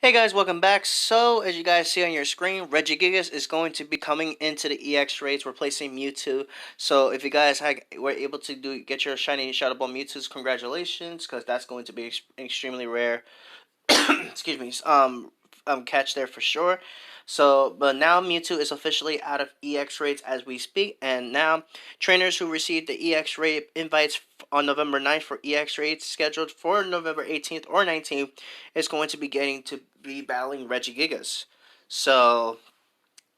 Hey guys, welcome back. So, as you guys see on your screen, Regigigas is going to be coming into the EX raids, replacing Mewtwo. So, if you guys were able to get your shiny Shadow Ball Mewtwo's, congratulations, because that's going to be extremely rare. Excuse me. Catch there for sure. So, but now Mewtwo is officially out of EX raids as we speak, and now trainers who received the EX raid invites on November 9th for EX raids scheduled for November 18th or 19th is going to be getting to be battling Regigigas. So,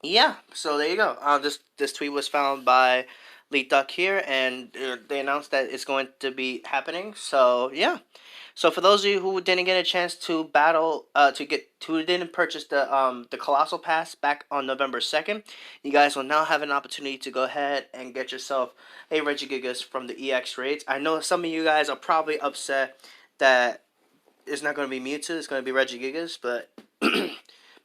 yeah, so there you go. This tweet was found by Lead Duck here, and they announced that it's going to be happening. So yeah. So for those of you who didn't get a chance to battle, who didn't purchase the Colossal Pass back on November 2nd, you guys will now have an opportunity to go ahead and get yourself a Regigigas from the EX raids. I know some of you guys are probably upset that it's not going to be Mewtwo, it's going to be Regigigas, but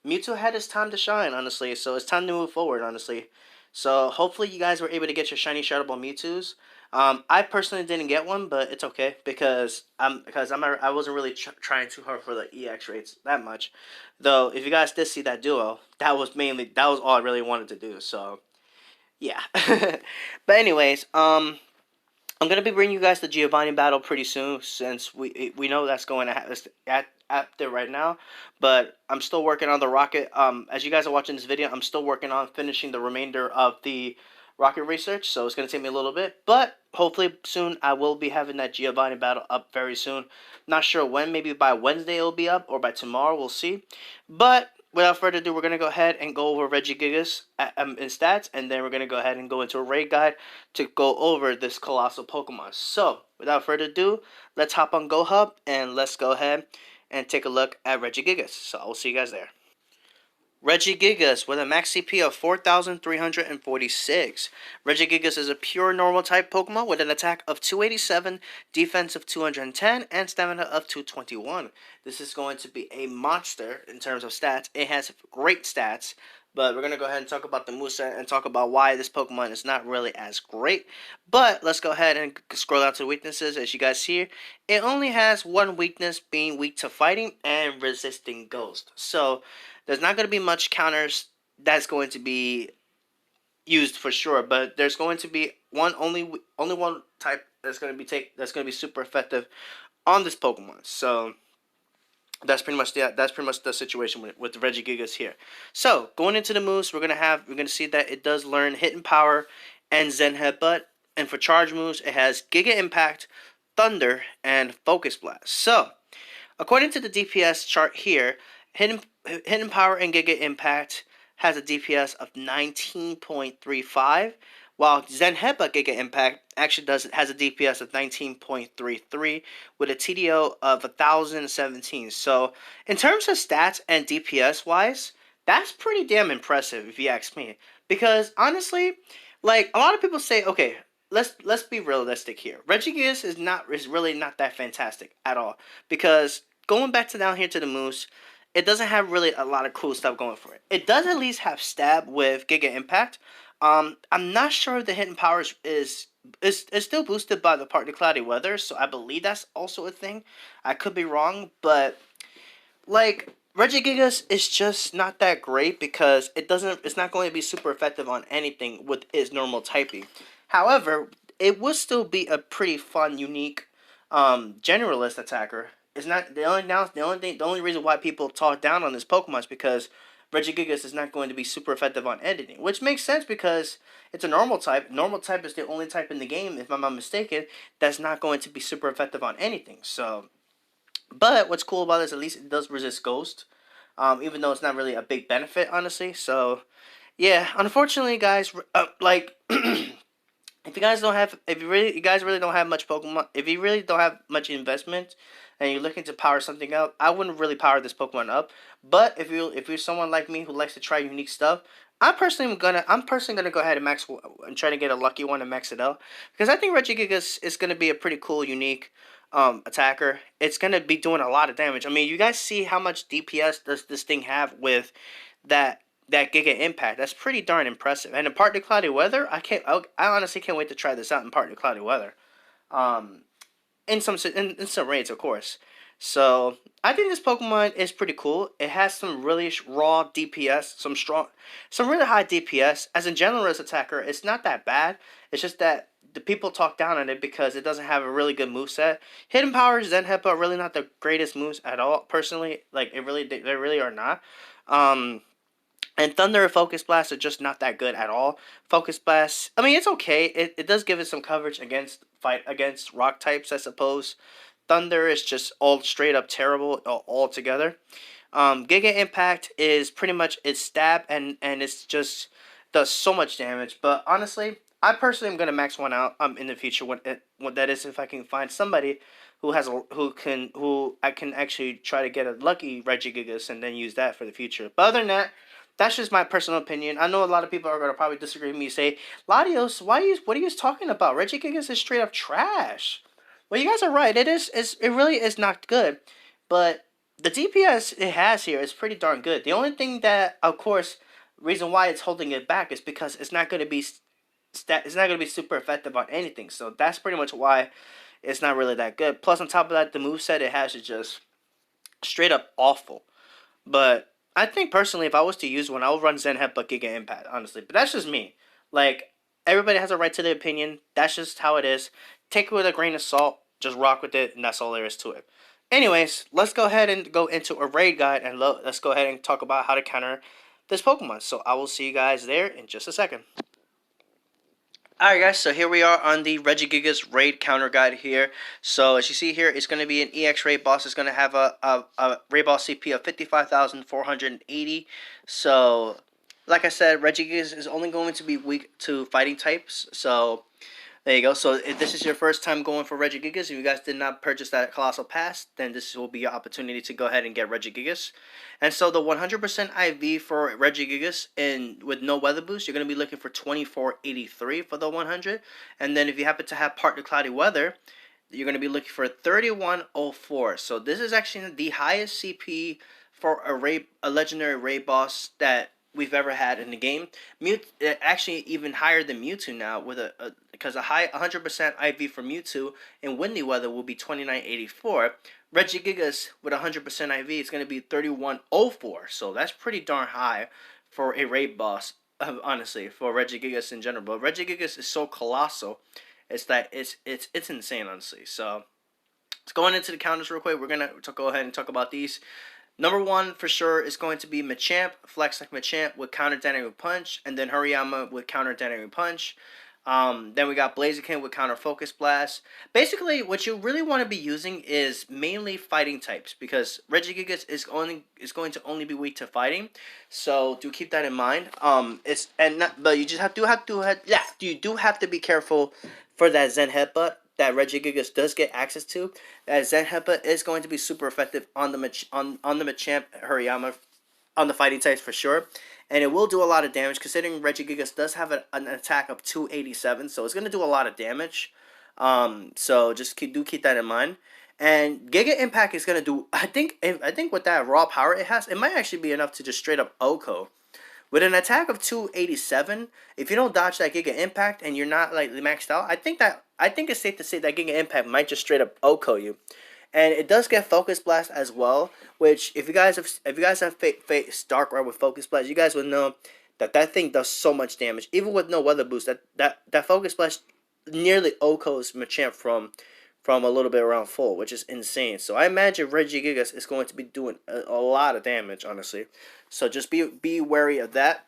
Mewtwo had his time to shine, honestly, so it's time to move forward, honestly. So hopefully you guys were able to get your shiny Shadow Ball Mewtwo's. I personally didn't get one, but it's okay because I wasn't really trying too hard for the EX rates that much. Though if you guys did see that duo, that was all I really wanted to do. So yeah. But anyways, I'm gonna be bringing you guys the Giovanni battle pretty soon, since we know that's going to happen at there right now. But I'm still working on the Rocket. As you guys are watching this video, I'm still working on finishing the remainder of the Rocket research, so it's gonna take me a little bit. But hopefully soon I will be having that Giovanni battle up very soon. Not sure when, maybe by Wednesday it'll be up or by tomorrow. We'll see. But without further ado, we're going to go ahead and go over Regigigas in stats, and then we're going to go ahead and go into a raid guide to go over this colossal Pokemon. So, without further ado, let's hop on GoHub, and let's go ahead and take a look at Regigigas. So, I'll see you guys there. Regigigas with a max CP of 4,346. Regigigas is a pure normal type Pokemon with an attack of 287, defense of 210, and stamina of 221. This is going to be a monster in terms of stats. It has great stats, but we're going to go ahead and talk about the moveset and talk about why this Pokemon is not really as great. But let's go ahead and scroll down to the weaknesses. As you guys see, it only has one weakness, being weak to fighting and resisting ghost. So there's not going to be much counters that's going to be used for sure, but there's going to be only one type that's going to be super effective on this Pokemon. So that's pretty much the situation with the Regigigas here. So going into the moves, we're gonna see that it does learn Hidden Power and Zen Headbutt, and for charge moves, it has Giga Impact, Thunder, and Focus Blast. So according to the DPS chart here, Hidden Power and Giga Impact has a DPS of 19.35, while Zen Headbutt Giga Impact actually has a DPS of 19.33 with a TDO of 1,017. So in terms of stats and DPS wise, that's pretty damn impressive if you ask me. Because honestly, like a lot of people say, okay, let's be realistic here. Regigigas is really not that fantastic at all, because going back to down here to the moves, it doesn't have really a lot of cool stuff going for it. It does at least have stab with Giga Impact. I'm not sure if the Hidden Power is still boosted by the partly cloudy weather, so I believe that's also a thing. I could be wrong, but like Regigigas is just not that great because it's not going to be super effective on anything with its normal typing. However, it would still be a pretty fun, unique generalist attacker. It's not the only reason why people talk down on this Pokemon is because Regigigas is not going to be super effective on editing, which makes sense because it's a normal type. Normal type is the only type in the game, if I'm not mistaken, that's not going to be super effective on anything. So, but what's cool about it is at least it does resist Ghost, even though it's not really a big benefit, honestly. So, yeah, unfortunately, guys, if you guys really don't have much Pokemon, if you really don't have much investment, and you're looking to power something up, I wouldn't really power this Pokemon up. But if you're someone like me who likes to try unique stuff, I'm personally gonna go ahead and try to get a lucky one and max it out, because I think Regigigas is gonna be a pretty cool, unique attacker. It's gonna be doing a lot of damage. I mean, you guys see how much DPS does this thing have with that Giga Impact? That's pretty darn impressive. And in partly cloudy weather, I honestly can't wait to try this out in partly cloudy weather. In some raids, of course. So I think this Pokemon is pretty cool. It has some really raw DPS, some really high DPS. As a generalist attacker, it's not that bad. It's just that the people talk down on it because it doesn't have a really good moveset. Hidden powers, Zen Hippo are really not the greatest moves at all. Personally, like they really are not. Um, and Thunder and Focus Blast are just not that good at all. Focus Blast, I mean, it's okay. It does give it some coverage against rock types, I suppose. Thunder is just all straight up terrible altogether. Giga Impact is pretty much its stab and it's just does so much damage. But honestly, I personally am gonna max one out in the future when that is if I can find somebody who I can actually try to get a lucky Regigigas and then use that for the future. But other than that, that's just my personal opinion. I know a lot of people are gonna probably disagree with me. Say, Latios, what are you talking about? Regigigas is straight up trash. Well, you guys are right. It really is not good, but the DPS it has here is pretty darn good. The only thing that, of course, reason why it's holding it back is because it's not going to be it's not going to be super effective on anything. So that's pretty much why it's not really that good. Plus, on top of that, the moveset it has is just straight up awful. But I think personally, if I was to use one, I would run Zen Headbutt Giga Impact, honestly. But that's just me. Like, everybody has a right to their opinion. That's just how it is. Take it with a grain of salt. Just rock with it, and that's all there is to it. Anyways, let's go ahead and go into a raid guide, and let's go ahead and talk about how to counter this Pokemon. So I will see you guys there in just a second. Alright guys, so here we are on the Regigigas raid counter guide here. So as you see here, it's going to be an EX raid boss. It's going to have a raid boss CP of 55,480. So, like I said, Regigigas is only going to be weak to fighting types. So, there you go. So if this is your first time going for Regigigas, if you guys did not purchase that Colossal Pass, then this will be your opportunity to go ahead and get Regigigas. And so the 100% IV for Regigigas and with no weather boost, you're going to be looking for 2483 for the 100. And then if you happen to have partly cloudy weather, you're going to be looking for 3104. So this is actually the highest CP for a legendary raid boss that we've ever had in the game. Actually even higher than Mewtwo now with because a high 100% IV for Mewtwo in windy weather will be 2984. Regigigas with 100% IV is going to be 3104. So that's pretty darn high for a raid boss, honestly, for Regigigas in general. But Regigigas is so colossal. It's insane, honestly. So let's go into the counters real quick. We're going to go ahead and talk about these. Number one for sure is going to be Machamp, Flex like Machamp with counter Dynamic Punch, and then Hariyama with counter Dynamic Punch. Then we got Blaziken with counter Focus Blast. Basically, what you really want to be using is mainly fighting types because Regigigas is going to only be weak to fighting. So do keep that in mind. But you just you do have to be careful for that Zen Headbutt that Regigigas does get access to. That Zen Headbutt is going to be super effective on the Machamp Hariyama on the fighting types for sure. And it will do a lot of damage considering Regigigas does have an attack of 287. So it's going to do a lot of damage. So just keep that in mind. And Giga Impact is going to do, I think with that raw power it has, it might actually be enough to just straight up OHKO. With an attack of 287, if you don't dodge that Giga Impact and you're not like maxed out, I think it's safe to say that Giga Impact might just straight up OHKO you. And it does get Focus Blast as well, which if you guys have faced Dark Ride with Focus Blast, you guys would know that thing does so much damage. Even with no weather boost, that Focus Blast nearly OHKOs Machamp from a little bit around full, which is insane. So I imagine Regigigas is going to be doing a lot of damage, honestly. So just be wary of that.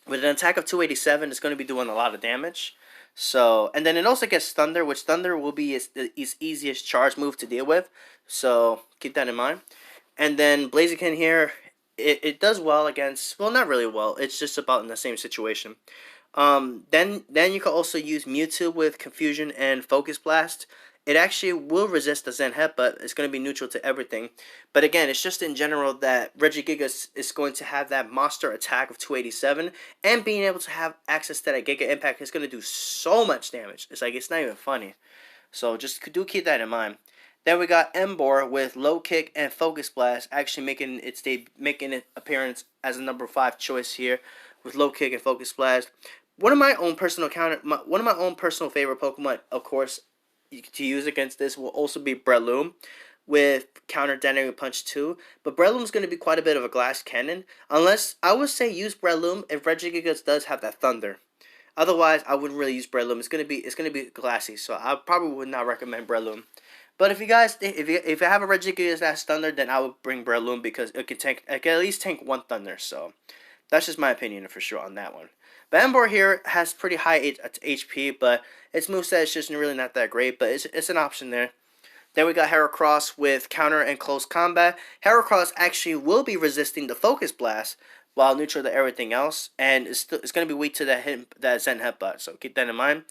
With an attack of 287, it's going to be doing a lot of damage. So, and then it also gets Thunder, which Thunder will be its easiest charge move to deal with. So keep that in mind. And then Blaziken here, it does well against, well, not really well. It's just about in the same situation. Then you can also use Mewtwo with Confusion and Focus Blast. It actually will resist the Zen Headbutt. It's going to be neutral to everything. But again, it's just in general that Regigigas is going to have that monster attack of 287. And being able to have access to that Giga Impact is going to do so much damage. It's not even funny. So just do keep that in mind. Then we got Emboar with Low Kick and Focus Blast actually making its appearance as a number 5 choice here with Low Kick and Focus Blast. One of my own personal favorite Pokemon, of course, to use against this will also be Breloom. with counter dynamic punch too. But Breloom's going to be quite a bit of a glass cannon. Unless, I would say use Breloom if Regigigas does have that Thunder. Otherwise, I wouldn't really use Breloom. It's gonna be glassy, so I probably would not recommend Breloom. But if you guys if you have a Regigigas that's Thunder, then I would bring Breloom because it can at least tank one Thunder. So that's just my opinion for sure on that one. But Ember here has pretty high HP, but its moveset is just really not that great. But it's an option there. Then we got Heracross with counter and close combat. Heracross actually will be resisting the Focus Blast while neutral to everything else, and it's going to be weak to that Zen Headbutt, so keep that in mind.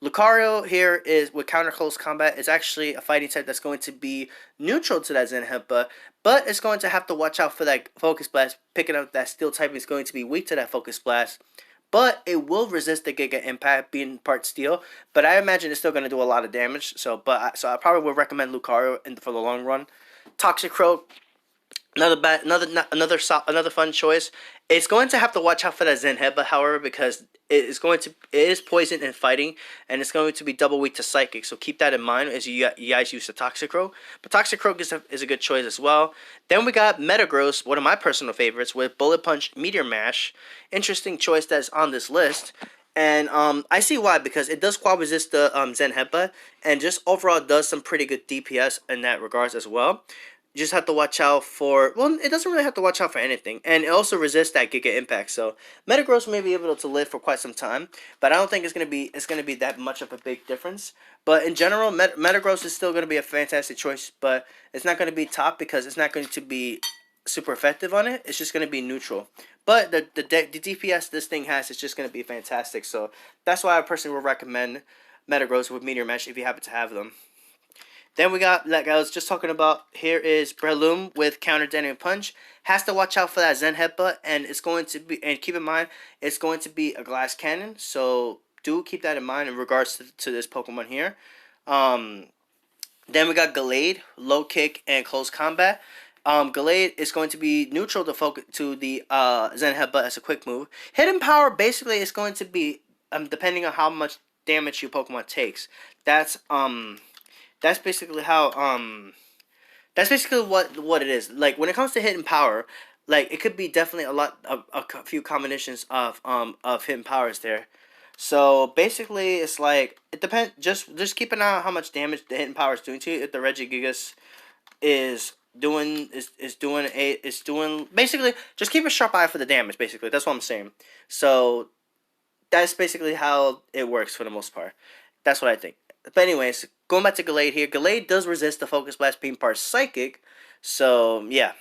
Lucario here is with counter close combat is actually a fighting type that's going to be neutral to that Zen Headbutt, but it's going to have to watch out for that Focus Blast. Picking up that Steel type is going to be weak to that Focus Blast, but it will resist the Giga Impact being part Steel. But I imagine it's still going to do a lot of damage. So I probably would recommend Lucario for the long run. Toxicroak, another fun choice. It's going to have to watch out for that Zen Headbutt, however, because it is poison and fighting, and it's going to be double weak to Psychic. So keep that in mind as you guys use the Toxicroak. But Toxicroak is a good choice as well. Then we got Metagross, one of my personal favorites, with Bullet Punch, Meteor Mash. Interesting choice that's on this list. And I see why, because it does quad resist the Zen Headbutt, and just overall does some pretty good DPS in that regards as well. You just have to watch out for, well, it doesn't really have to watch out for anything, and it also resists that Giga Impact. So Metagross may be able to live for quite some time, but I don't think it's gonna be that much of a big difference. But in general, Metagross is still gonna be a fantastic choice, but it's not gonna be top because it's not going to be super effective on it. It's just gonna be neutral. But the DPS this thing has is just gonna be fantastic. So that's why I personally would recommend Metagross with Meteor Mesh if you happen to have them. Then we got, like I was just talking about, here is Breloom with counter dynamic punch. Has to watch out for that Zen Headbutt, and it's going to be, and keep in mind, it's going to be a glass cannon. So do keep that in mind in regards to this Pokemon here. Then we got Gallade, low kick and close combat. Gallade is going to be neutral to the Zen Headbutt as a quick move. Hidden Power basically is going to be depending on how much damage your Pokemon takes. That's basically how that's basically what it is. Like when it comes to Hidden Power, like it could be definitely a few combinations of hidden powers there. So basically it's like it depends, just keep an eye on how much damage the Hidden Power is doing to you. If the Regigigas is doing basically, just keep a sharp eye for the damage, basically. That's what I'm saying. So that's basically how it works for the most part. That's what I think. But anyways, going back to Gallade here. Gallade does resist the Focus Blast being part Psychic. So, yeah.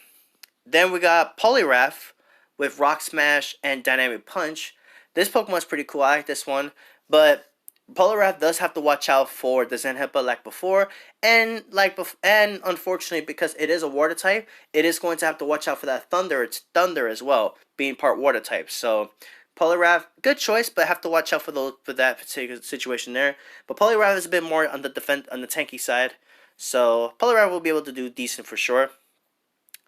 Then we got Poliwrath with Rock Smash and Dynamic Punch. This Pokemon's pretty cool. I like this one. But Poliwrath does have to watch out for the Zen Headbutt like before. And unfortunately, because it is a Water type, it is going to have to watch out for that Thunder. It's Thunder as well, being part Water type. So Poliwrath, good choice, but have to watch out for that particular situation there. But Poliwrath is a bit more on the tanky side, so Poliwrath will be able to do decent for sure.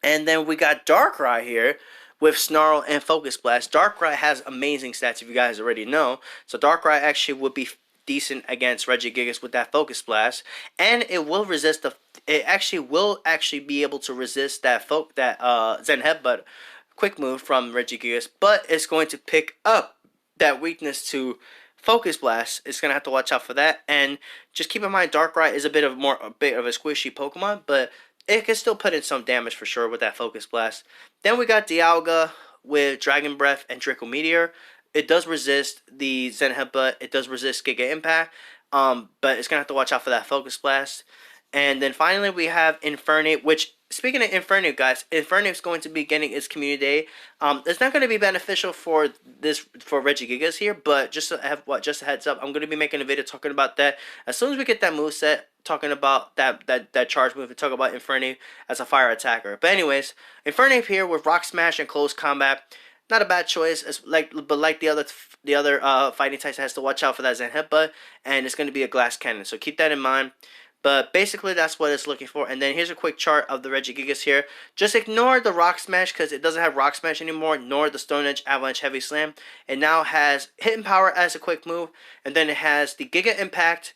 And then we got Darkrai here with Snarl and Focus Blast. Darkrai has amazing stats, if you guys already know. So Darkrai actually would be decent against Regigigas with that Focus Blast, and it will resist It will be able to resist that Zen Headbutt quick move from Regigigas, but it's going to pick up that weakness to Focus Blast. It's going to have to watch out for that, and just keep in mind Darkrai is a bit of a squishy Pokemon, but it can still put in some damage for sure with that Focus Blast. Then we got Dialga with Dragon Breath and Draco Meteor. It does resist the Zen Headbutt, it does resist Giga Impact, but it's going to have to watch out for that Focus Blast. And then finally we have Infernape, which, speaking of Infernape, guys, Infernape is going to be getting its Community Day. It's not going to be beneficial for Regigigas here, but just a heads up, I'm going to be making a video talking about that as soon as we get that moveset, talking about that charge move, and talk about Infernape as a fire attacker. But anyways, Infernape here with Rock Smash and Close Combat. Not a bad choice, but like the other fighting types, has to watch out for that Zen Headbutt, and it's going to be a Glass Cannon, so keep that in mind. But basically, that's what it's looking for. And then here's a quick chart of the Regigigas here. Just ignore the Rock Smash because it doesn't have Rock Smash anymore, nor the Stone Edge, Avalanche, Heavy Slam. It now has Hidden Power as a quick move, and then it has the Giga Impact,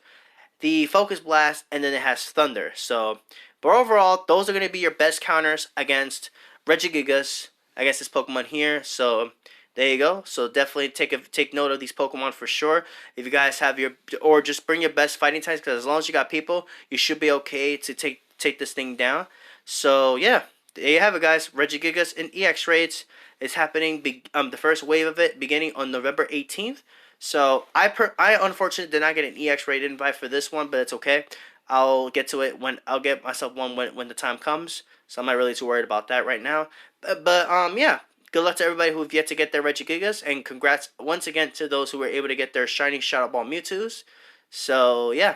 the Focus Blast, and then it has Thunder. So But overall, those are going to be your best counters against Regigigas, against this Pokemon here. So there you go. So definitely take note of these Pokemon for sure. If you guys have your, or just bring your best fighting types, because as long as you got people, you should be okay to take this thing down. So yeah, there you have it, guys. Regigigas in EX raids is happening. The first wave of it beginning on November 18th. So I unfortunately did not get an EX raid invite for this one, but it's okay. I'll get to it when I'll get myself one when the time comes. So I'm not really too worried about that right now. But yeah, good luck to everybody who've yet to get their Regigigas, and congrats once again to those who were able to get their shiny Shadow Ball Mewtwo's. So yeah,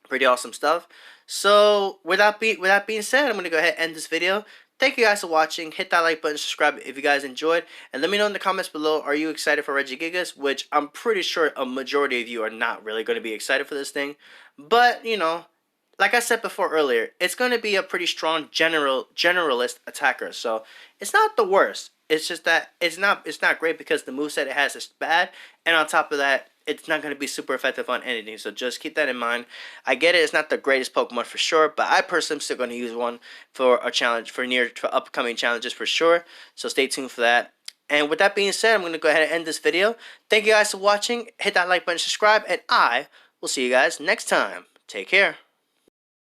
pretty awesome stuff. So with that being said, I'm gonna go ahead and end this video. Thank you guys for watching. Hit that like button, subscribe if you guys enjoyed, and let me know in the comments below, are you excited for Regigigas? Which I'm pretty sure a majority of you are not really going to be excited for this thing. But, you know, like I said before earlier, it's going to be a pretty strong generalist attacker. So it's not the worst. It's just that it's not great because the moveset it has is bad, and on top of that, it's not going to be super effective on anything. So just keep that in mind. I get it, it's not the greatest Pokemon for sure, but I personally am still going to use one for a challenge, for upcoming challenges for sure. So stay tuned for that. And with that being said, I'm going to go ahead and end this video. Thank you guys for watching. Hit that like button, subscribe, and I will see you guys next time. Take care.